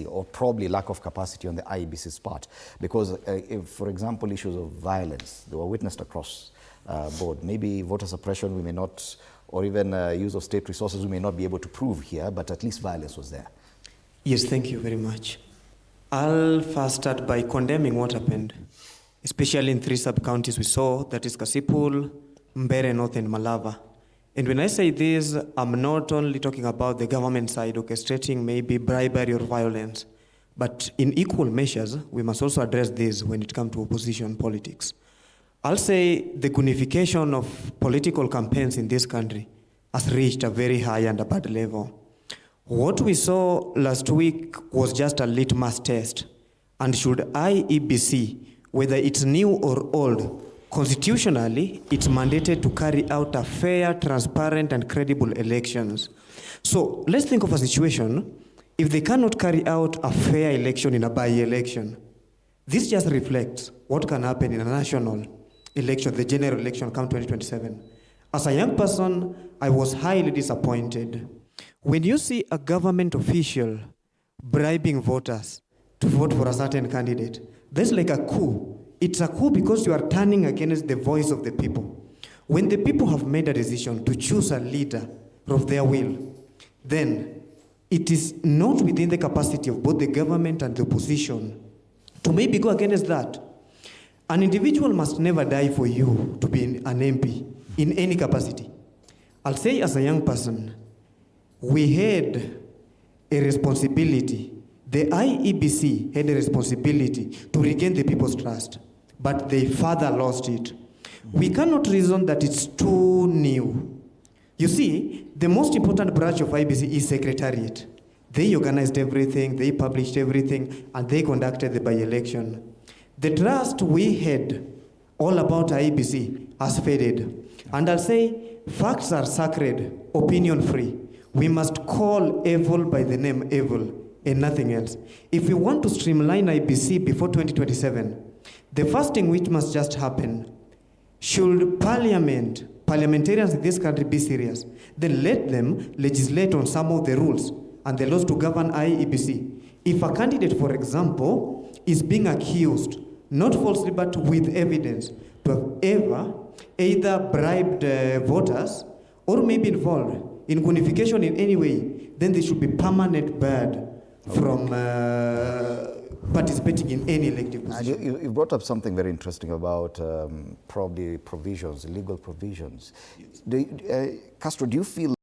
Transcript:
or probably lack of capacity on the IEBC's part, because if, for example, issues of violence, they were witnessed across board. Maybe voter suppression we may not, or even use of state resources we may not be able to prove here, but at least violence was there. Yes, thank you very much. I'll first start by condemning what happened, especially in 3 sub-counties we saw, that is Kasipul, Mbere North, and Malava. And when I say this, I'm not only talking about the government side orchestrating maybe bribery or violence, but in equal measures, we must also address this when it comes to opposition politics. I'll say the gunification of political campaigns in this country has reached a very high and a bad level. What we saw last week was just a litmus test. And should IEBC, whether it's new or old, constitutionally, it's mandated to carry out a fair, transparent, and credible elections. So let's think of a situation, if they cannot carry out a fair election in a by-election, this just reflects what can happen in a national election, the general election come 2027. As a young person, I was highly disappointed. When you see a government official bribing voters to vote for a certain candidate, that's like a coup. It's a coup because you are turning against the voice of the people. When the people have made a decision to choose a leader of their will, then it is not within the capacity of both the government and the opposition to maybe go against that. An individual must never die for you to be an MP in any capacity. I'll say as a young person, we had a responsibility. The IEBC had a responsibility to regain the people's trust, but they further lost it. We cannot reason that it's too new. You see, the most important branch of IEBC is Secretariat. They organized everything, they published everything, and they conducted the by-election. The trust we had all about IEBC has faded. And I'll say, facts are sacred, opinion free. We must call evil by the name evil and nothing else. If we want to streamline IEBC before 2027, the first thing which must just happen, should parliamentarians in this country be serious, then let them legislate on some of the rules and the laws to govern IEBC. If a candidate, for example, is being accused, not falsely but with evidence, to have either bribed voters or maybe involved in unification in any way, then they should be permanent barred from participating in any elective position. You brought up something very interesting about probably provisions, legal provisions. Castro, do you feel